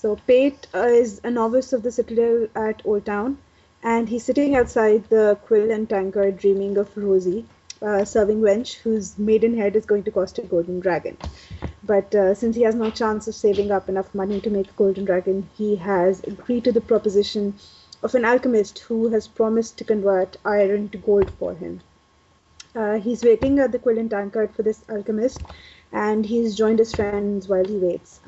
So Pate is a novice of the Citadel at Old Town, and he's sitting outside the Quill and Tankard dreaming of Rosie, a serving wench whose maidenhead is going to cost a golden dragon. But since he has no chance of saving up enough money to make a golden dragon, he has agreed to the proposition of an alchemist who has promised to convert iron to gold for him. He's waiting at the Quill and Tankard for this alchemist, and he's joined his friends while he waits.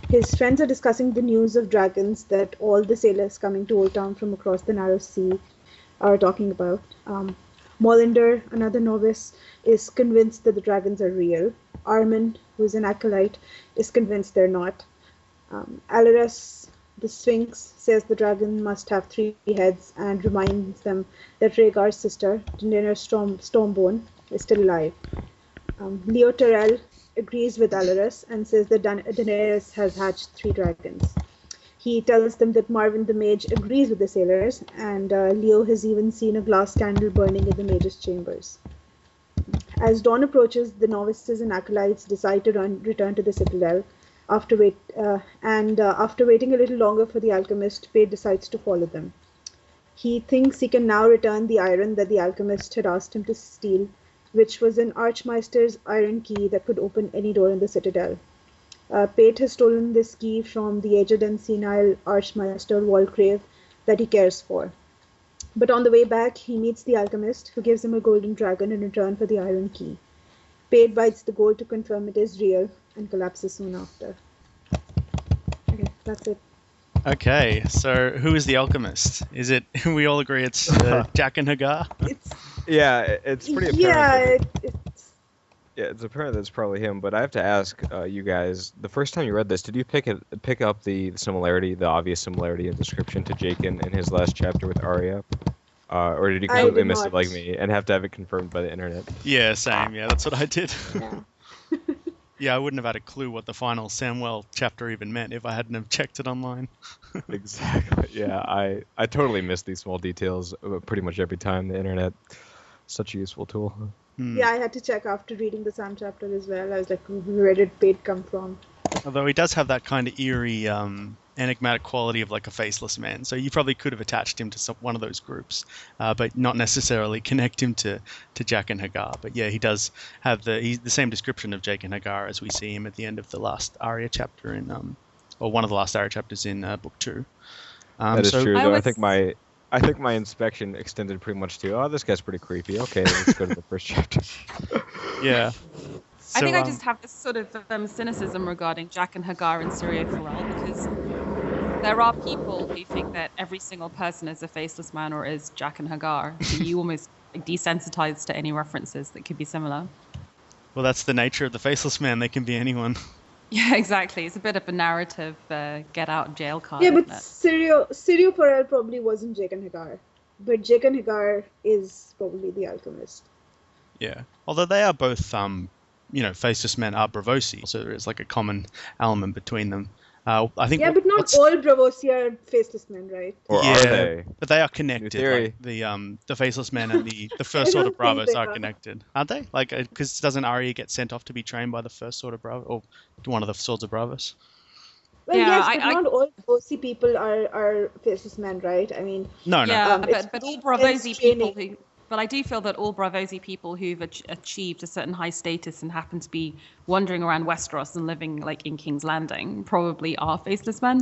His friends are discussing the news of dragons that all the sailors coming to Old Town from across the narrow sea are talking about. Molander, another novice, is convinced that the dragons are real. Armin, who is an acolyte, is convinced they're not. Alaris, the Sphinx, says the dragon must have 3 heads and reminds them that Rhaegar's sister, Daenerys Stormborn, is still alive. Leo Tyrell agrees with Alaris and says that Daenerys has hatched 3 dragons. He tells them that Marvin the Mage agrees with the sailors, and Leo has even seen a glass candle burning in the Mage's chambers. As dawn approaches, the novices and acolytes decide to return to the Citadel. After waiting a little longer for the alchemist, Pate decides to follow them. He thinks he can now return the iron that the alchemist had asked him to steal, which was an Archmeister's iron key that could open any door in the Citadel. Pate has stolen this key from the aged and senile Archmeister Walcrave that he cares for. But on the way back, he meets the alchemist, who gives him a golden dragon in return for the iron key. Pate bites the gold to confirm it is real and collapses soon after. Okay, that's it. Okay, so who is the alchemist? Is it? We all agree it's Jack and Hagar. It's pretty apparent. It's apparent that it's probably him. But I have to ask you guys: the first time you read this, did you pick up the obvious similarity in description to Jaqen in his last chapter with Arya, or did you completely miss it like me and have to have it confirmed by the internet? Yeah, same. Yeah, that's what I did. Yeah. Yeah, I wouldn't have had a clue what the final Samwell chapter even meant if I hadn't have checked it online. Exactly. Yeah, I totally miss these small details pretty much every time. The internet, such a useful tool. Yeah, I had to check after reading the Sam chapter as well. I was like, where did Pate come from? Although he does have that kind of eerie, enigmatic quality of like a faceless man. So you probably could have attached him to one of those groups, but not necessarily connect him to Jack and Hagar. But yeah, he does have the same description of Jake and Hagar as we see him at the end of the last Arya chapter or one of the last Arya chapters in Book 2. That is true, though. I think my inspection extended pretty much to, this guy's pretty creepy. Okay, let's go to the first chapter. Yeah. I think I just have this sort of cynicism regarding Jack and Hagar and Syrio Forel, because there are people who think that every single person is a faceless man or is Jack and Hagar. So you almost desensitized to any references that could be similar. Well, that's the nature of the faceless man. They can be anyone. Yeah, exactly. It's a bit of a narrative get out jail card. Yeah, but Syrio Forel probably wasn't Jake and Hagar, but Jake and Hagar is probably the alchemist. Yeah, although they are both faceless men are Bravosi, so there is like a common element between them. I think. Yeah, but not all Bravosi are faceless men, right? Or are they? But they are connected. Like the faceless men and the first sort of Bravos are connected, aren't they? Like, because doesn't Arya get sent off to be trained by the first sort of Bravo or one of the swords of Bravos? Well, yes, but not all Bravosi people are faceless men, right? I mean, no. Yeah, but all Bravosi people who. But I do feel that all Bravosi people who've achieved a certain high status and happen to be wandering around Westeros and living like in King's Landing probably are faceless men.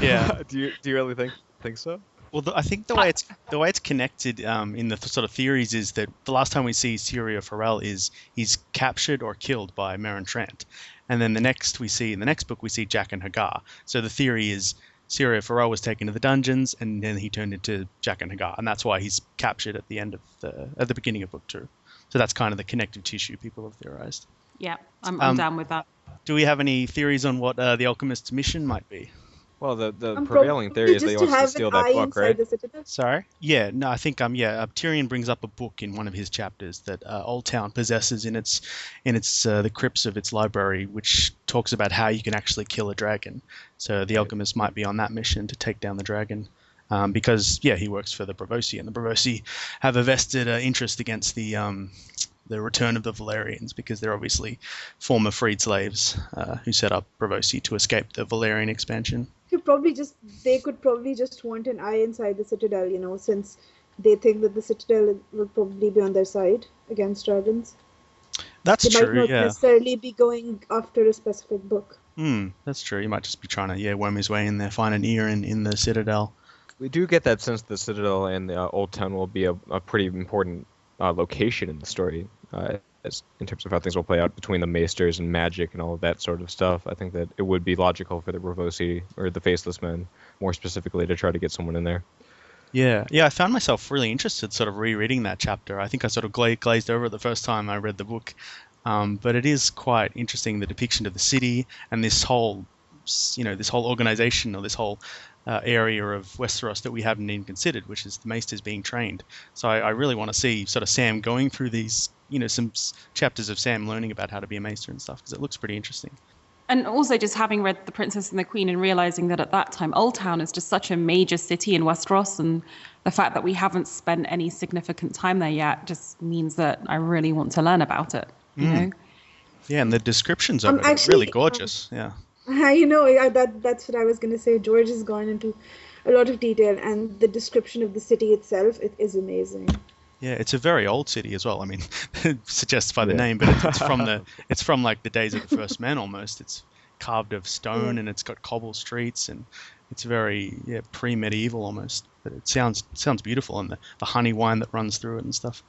Yeah. Do you really think so? Well, I think the way it's connected in the sort of theories is that the last time we see Syrio Forel is he's captured or killed by Meryn Trant, and then in the next book we see Jack and Hagar. So the theory is Syrio Forel was taken to the dungeons, and then he turned into Jack and Hagar, and that's why he's captured at the beginning of Book 2. So that's kind of the connective tissue people have theorized. Yeah, I'm down with that. Do we have any theories on what the alchemist's mission might be? Well, the prevailing theory is they want to steal that book, right? Sorry? Yeah, no, I think Tyrion brings up a book in one of his chapters that Old Town possesses in its the crypts of its library, which talks about how you can actually kill a dragon. So the alchemist might be on that mission to take down the dragon, because he works for the Bravosi, and the Bravosi have a vested interest against the the return of the Valerians, because they're obviously former freed slaves who set up Braavosi to escape the Valerian expansion. They could probably just want an eye inside the Citadel, since they think that the Citadel will probably be on their side against dragons. That's true, yeah. They might not necessarily be going after a specific book. That's true. He might just be trying to, worm his way in there, find an ear in the Citadel. We do get that sense the Citadel and the Old Town will be a pretty important location in the story, in terms of how things will play out between the Maesters and magic and all of that sort of stuff. I think that it would be logical for the Braavosi, or the Faceless Men, more specifically, to try to get someone in there. Yeah, I found myself really interested sort of rereading that chapter. I think I sort of glazed over it the first time I read the book. But it is quite interesting, the depiction of the city and this whole organization, or this whole area of Westeros that we haven't even considered, which is the Maesters being trained. So I really want to see sort of Sam going through these, some chapters of Sam learning about how to be a Maester and stuff, because it looks pretty interesting. And also just having read The Princess and the Queen and realizing that at that time, Old Town is just such a major city in Westeros, and the fact that we haven't spent any significant time there yet just means that I really want to learn about it, you know? Yeah, and the descriptions of it are really gorgeous, yeah. That's what I was going to say. George has gone into a lot of detail, and the description of the city itself, it is amazing. Yeah, it's a very old city as well. I mean, it suggests by the name, but it's from like the days of the First Men almost. It's carved of stone, and it's got cobble streets, and it's very pre-medieval almost. But it sounds beautiful, and the honey wine that runs through it and stuff.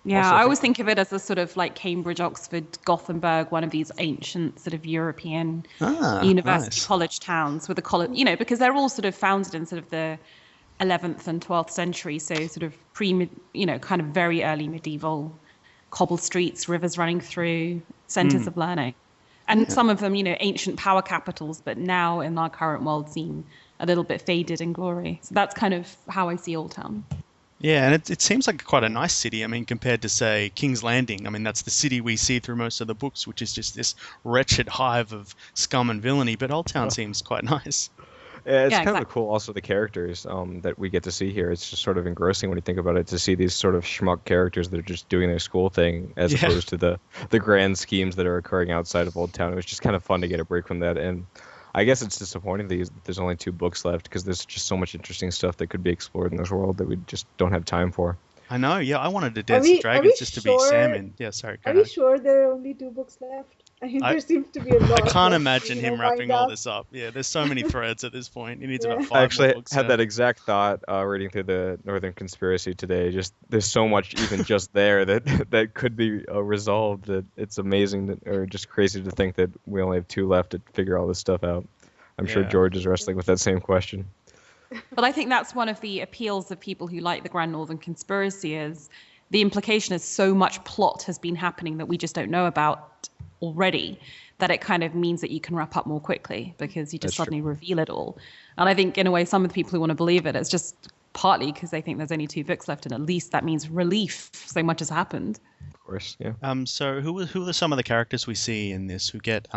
Yeah, also, I always think of it as a sort of like Cambridge, Oxford, Gothenburg, one of these ancient sort of European university college towns with a college, because they're all sort of founded in sort of the 11th and 12th century, so sort of kind of very early medieval, cobble streets, rivers running through, centers of learning. And some of them, ancient power capitals, but now in our current world seem a little bit faded in glory. So that's kind of how I see Old Town. Yeah, and it seems like quite a nice city. I mean, compared to, say, King's Landing. I mean, that's the city we see through most of the books, which is just this wretched hive of scum and villainy. But Old Town seems quite nice. Yeah, it's kind of cool. Also, the characters that we get to see here. It's just sort of engrossing when you think about it, to see these sort of schmuck characters that are just doing their school thing, as opposed to the grand schemes that are occurring outside of Old Town. It was just kind of fun to get a break from that. And I guess it's disappointing that there's only 2 books left, because there's just so much interesting stuff that could be explored in this world that we just don't have time for. I know, yeah. I wanted to Dance with Dragons just to be Sam in. Yeah, sorry. Are we sure there are only 2 books left? I mean, there seems to be a lot. I can't imagine him wrapping all this up. Yeah, there's so many threads at this point. He needs about 5 I actually books. had that exact thought reading through the Northern Conspiracy today. Just there's so much even just there that could be resolved. That it's amazing, or just crazy to think that we only have 2 left to figure all this stuff out. I'm sure George is wrestling with that same question. But I think that's one of the appeals of people who like the Grand Northern Conspiracy, is the implication is so much plot has been happening that we just don't know about already, that it kind of means that you can wrap up more quickly, because you just suddenly reveal it all. And I think in a way, some of the people who want to believe it, it's just partly because they think there's only 2 books left, and at least that means relief. So much has happened. Of course, yeah. So who are some of the characters we see in this? We get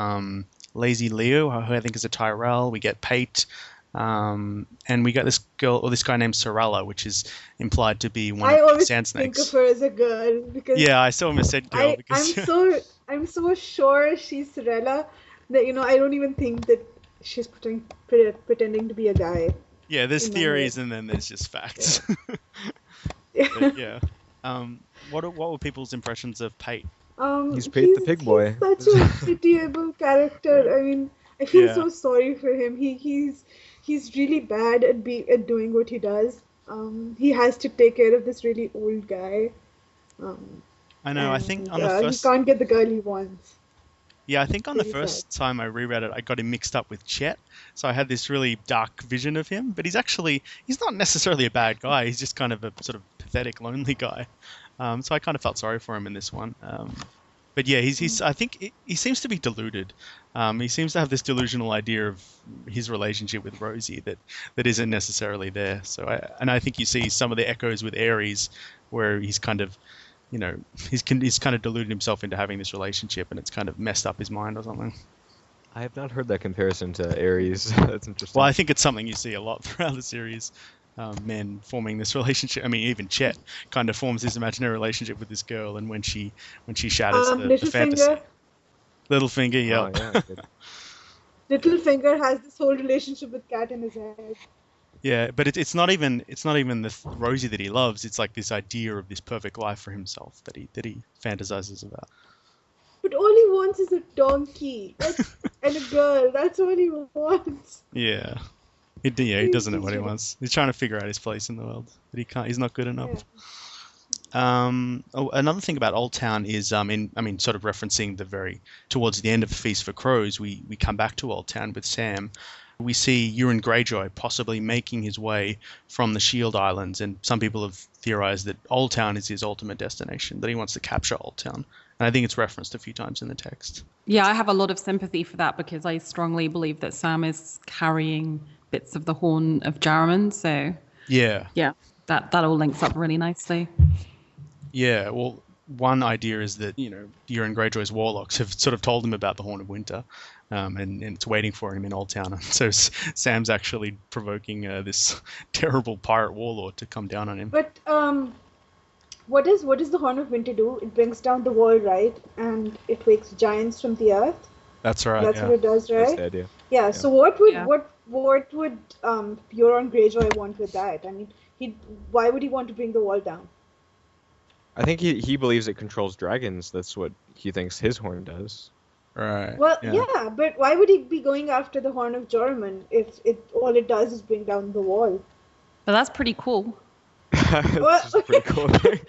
Lazy Leo, who I think is a Tyrell. We get Pate, and we got this guy named Sorella, which is implied to be one of the Sand Snakes. I always think of her as a girl, because I so almost said girl. I'm so sure she's Sorella that I don't even think that she's pretending to be a guy. Yeah, there's theories and then there's just facts. Yeah. What were people's impressions of Pate? He's Pate the pig boy. He's such a pitiable character. I mean, I feel so sorry for him. He's really bad at doing what he does. He has to take care of this really old guy. I know. I think on the first, he can't get the girl he wants. Yeah, I think on the first time I reread it, I got him mixed up with Chet. So I had this really dark vision of him. But he's not necessarily a bad guy. He's just kind of a sort of pathetic, lonely guy. So I kind of felt sorry for him in this one. But yeah, I think he seems to be deluded. He seems to have this delusional idea of his relationship with Rosie that isn't necessarily there. So I think you see some of the echoes with Ares, where he's kind of, he's kind of deluded himself into having this relationship, and it's kind of messed up his mind or something. I have not heard that comparison to Ares. That's interesting. Well, I think it's something you see a lot throughout the series. men forming this relationship. I mean, even Chet kind of forms this imaginary relationship with this girl, and when she shatters the fantasy. Littlefinger, yeah. Oh, yeah. Littlefinger has this whole relationship with Cat in his head. Yeah, but it's not even the Rosie that he loves. It's like this idea of this perfect life for himself that he fantasizes about. But all he wants is a donkey and a girl. That's all he wants. Yeah. He doesn't know what he wants. He's trying to figure out his place in the world, but he can't. He's not good enough. Yeah. Another thing about Old Town is, sort of referencing towards the end of Feast for Crows, we come back to Old Town with Sam. We see Euron Greyjoy possibly making his way from the Shield Islands, and some people have theorized that Old Town is his ultimate destination, that he wants to capture Old Town. And I think it's referenced a few times in the text. Yeah, I have a lot of sympathy for that because I strongly believe that Sam is carrying bits of the Horn of Jarman. So yeah, that all links up really nicely. Yeah, well, one idea is that Euron Greyjoy's warlocks have sort of told him about the Horn of Winter, and it's waiting for him in Old Town. And so Sam's actually provoking this terrible pirate warlord to come down on him. But what does the Horn of Winter do? It brings down the wall, right? And it wakes giants from the earth. That's right. That's what it does, right? That's the idea. Yeah. So what would Euron Greyjoy want with that? I mean, why would he want to bring the wall down? I think he believes it controls dragons. That's what he thinks his horn does. Right. Well, yeah, but why would he be going after the Horn of Jormungand if all it does is bring down the wall? But that's pretty cool. That's a pretty cool thing.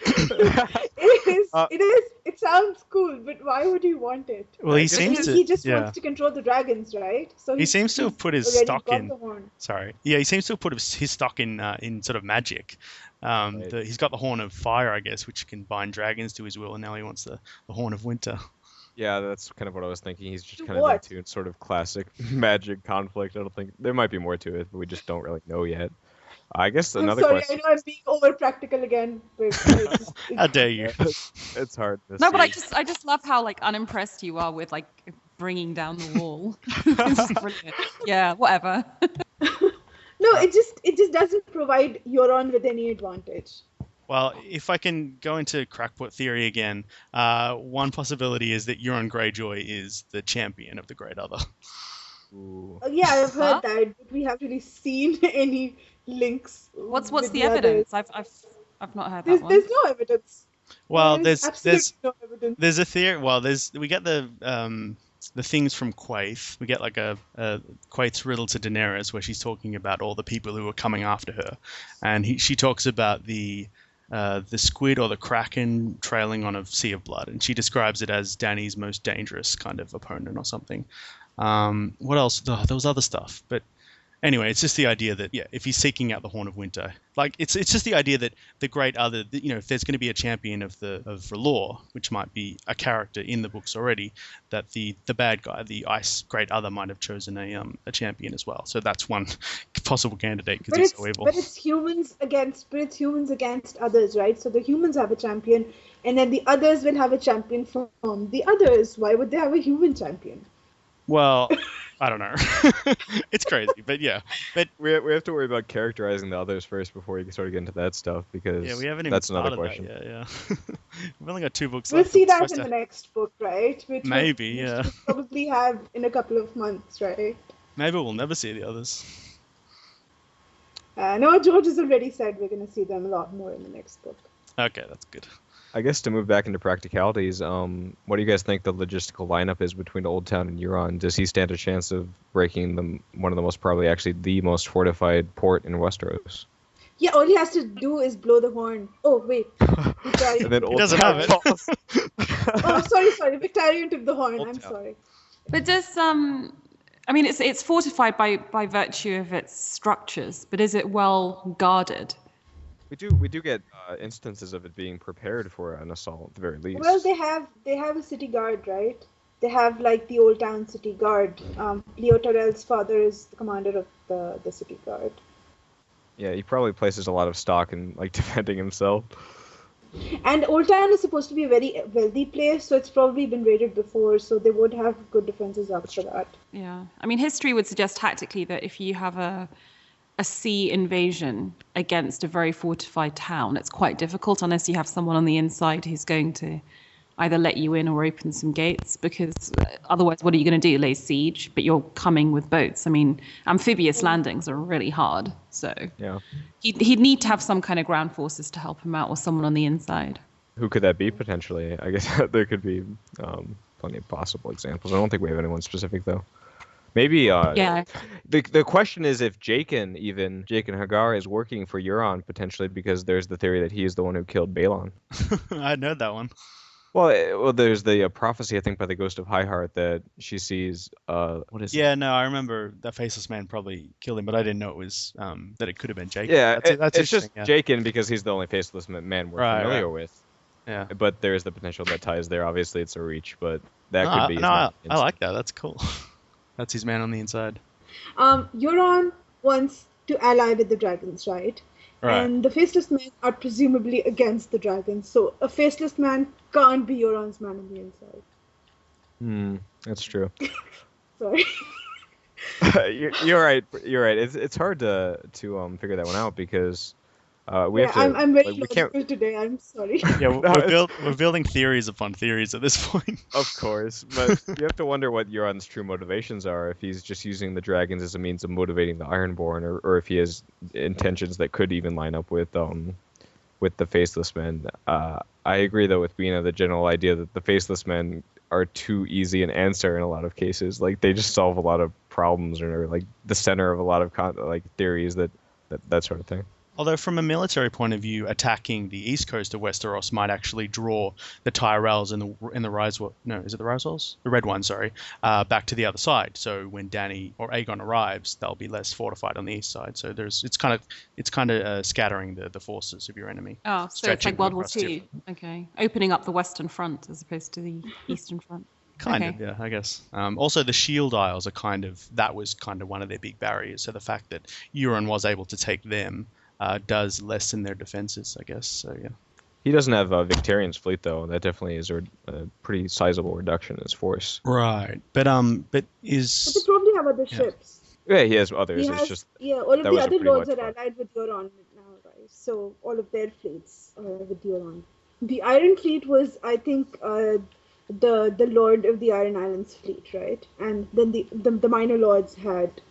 It is. It sounds cool, but why would he want it? Well, he seems to. He just wants to control the dragons, right? So he seems to have put his stock in. Sorry. Yeah, he seems to have put his stock in sort of magic. Right. He's got the Horn of Fire, I guess, which can bind dragons to his will, and now he wants the Horn of Winter. Yeah, that's kind of what I was thinking. He's just kind of into sort of classic magic conflict. I don't think there might be more to it, but we just don't really know yet. I guess another question. I know I'm being over practical again. But how dare you? It's hard. No, but I just love how unimpressed you are with bringing down the wall. It's just brilliant. Yeah, whatever. No, it just doesn't provide Euron with any advantage. Well, if I can go into crackpot theory again, one possibility is that Euron Greyjoy is the champion of the Great Other. Ooh. Yeah, I've heard that, but we haven't really seen any links. What's the evidence? I've not heard that one. There's no evidence. Well, there's no evidence. There's a theory. Well, we get the things from Quaithe. We get Quaithe's riddle to Daenerys, where she's talking about all the people who are coming after her, and she talks about the squid or the kraken trailing on a sea of blood, and she describes it as Dany's most dangerous kind of opponent or something. What else? There was other stuff, but anyway, it's just the idea that if he's seeking out the Horn of Winter, it's just the idea that the Great Other, if there's going to be a champion of R'hllor, which might be a character in the books already, that the bad guy, the Ice Great Other, might have chosen a champion as well. So that's one possible candidate because he's so evil. But it's humans against others, right? So the humans have a champion, and then the others will have a champion from the others. Why would they have a human champion? Well, I don't know. It's crazy, but yeah. But we have to worry about characterizing the others first before we can sort of get into that stuff because we haven't even that's another question. That yet, yeah. We've only got 2 books we'll left. We'll see that in the next book, right? Which maybe, we'll probably have in a couple of months, right? Maybe we'll never see the others. No, George has already said we're going to see them a lot more in the next book. Okay, that's good. I guess to move back into practicalities, what do you guys think the logistical lineup is between Old Town and Euron? Does he stand a chance of breaking one of the most, probably actually the most fortified port in Westeros? Yeah, all he has to do is blow the horn. Oh, wait. And then he doesn't have it. Oh, sorry. Victarion took the horn. I'm sorry. But does it's fortified by virtue of its structures, but is it well guarded? We do get instances of it being prepared for an assault at the very least. Well, they have a city guard, right? They have the Old Town city guard. Leo Tyrell's father is the commander of the city guard. Yeah, he probably places a lot of stock in defending himself. And Old Town is supposed to be a very wealthy place, so it's probably been raided before, so they would have good defenses after that. Yeah, I mean, history would suggest tactically that if you have a a sea invasion against a very fortified town, it's quite difficult unless you have someone on the inside who's going to either let you in or open some gates, because otherwise what are you going to do, lay siege? But you're coming with boats. I mean, amphibious landings are really hard, so Yeah. he'd need to have some kind of ground forces to help him out, or someone on the inside. Who could that be potentially? I guess there could be plenty of possible examples. I don't think we have anyone specific though. Maybe Yeah. The question is if Jaqen Hagar is working for Euron potentially, because there's the theory that he is the one who killed Balon. I know that one. Well, there's the prophecy, I think, by the ghost of Highheart that she sees. What is it? Yeah, no, I remember that faceless man probably killed him, but I didn't know it was that it could have been Jaqen. Yeah, that's it's just yeah. Jaqen because he's the only faceless man we're familiar with. Yeah, but there's the potential that ties there. Obviously, it's a reach, but that could be. No, I like that. That's cool. That's his man on the inside. Euron wants to ally with the dragons, right? And the faceless men are presumably against the dragons, so a faceless man can't be Euron's man on the inside. That's true. Sorry. You're right. It's hard to figure that one out because we have to. I'm very logical today. I'm sorry. Yeah, we're building theories upon theories at this point. Of course, but you have to wonder what Euron's true motivations are. If he's just using the dragons as a means of motivating the Ironborn, or if he has intentions that could even line up with the Faceless Men. I agree though with Bina, the general idea that the Faceless Men are too easy an answer in a lot of cases. Like they just solve a lot of problems, or like the center of a lot of theories that sort of thing. Although from a military point of view, attacking the east coast of Westeros might actually draw the Tyrells and the Ryswell, no, is it the Ryswells? The Red One, sorry, back to the other side. So when Dany or Aegon arrives, they'll be less fortified on the east side. So it's kind of scattering the forces of your enemy. Oh, so it's like World War II. Okay, opening up the western front as opposed to the eastern front. Kind of, yeah, I guess. Also, the shield isles that was kind of one of their big barriers. So the fact that Euron was able to take them does lessen their defenses, I guess. So yeah. He doesn't have Victarion's fleet though. That definitely is a pretty sizable reduction in his force. Right, but But they probably have other ships. Yeah, he has others. All of the other lords are allied with Euron now, right? So all of their fleets are with Euron. The Iron Fleet was, I think, the Lord of the Iron Islands fleet, right? And then the minor lords had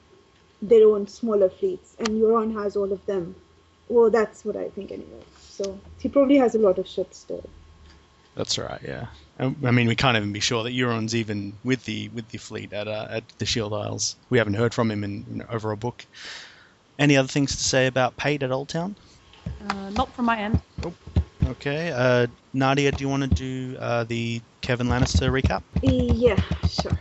their own smaller fleets, and Euron has all of them. Well, that's what I think anyway. So he probably has a lot of ships still. That's right, yeah. I mean, we can't even be sure that Euron's even with the fleet at the Shield Isles. We haven't heard from him in over a book. Any other things to say about Pate at Old Town? Not from my end. Nope. Okay. Nadia, do you want to do the Kevin Lannister recap? Yeah, sure.